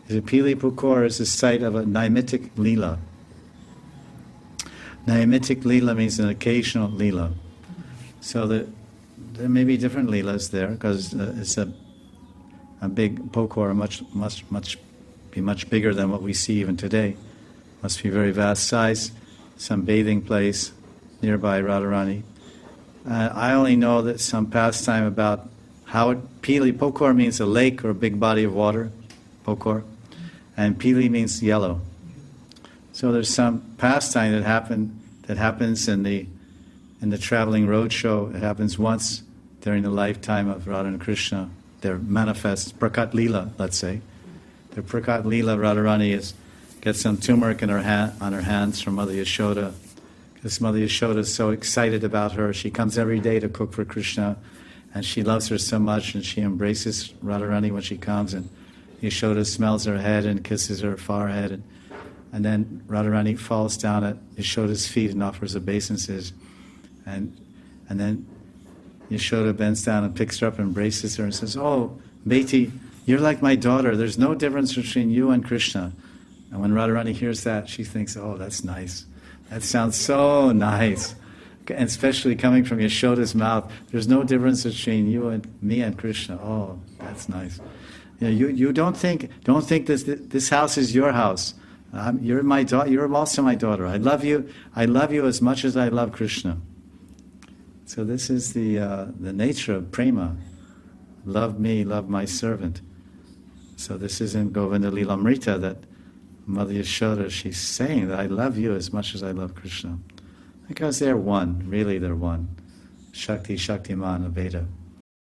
The Pili Pukor is the site of a Naimitic lila. Naimitic lila means an occasional lila. So there may be different lilas there, because it's a big Pukor, much bigger than what we see even today. Must be very vast size. Some bathing place nearby Radharani. I only know that some pastime about how Pili Pukor means a lake or a big body of water, Pukor, and Pili means yellow. So there's some pastime that happens in the traveling roadshow. It happens once during the lifetime of Radha and Krishna. They're manifest Prakat Lila, let's say. The Prakat Lila, Radharani gets some turmeric on her hands from Mother Yashoda. Because Mother Yashoda is so excited about her. She comes every day to cook for Krishna, and she loves her so much, and she embraces Radharani when she comes, and Yashoda smells her head and kisses her forehead, and then Radharani falls down at Yashoda's feet and offers obeisances, and then Yashoda bends down and picks her up and embraces her and says, "Oh, Beti, you're like my daughter. There's no difference between you and Krishna." And when Radharani hears that, she thinks, "Oh, that's nice. That sounds so nice." And especially coming from Yashoda's mouth, there's no difference between you and me and Krishna. Oh, that's nice. You don't think this house is your house. You're my daughter. You're also my daughter. I love you. I love you as much as I love Krishna. So this is the nature of prema. Love me, love my servant. So this is in Govinda Lilamrita that Mother Yashoda, she's saying that I love you as much as I love Krishna. Because they're one, really they're one. Shakti, Shaktiman, Aveda.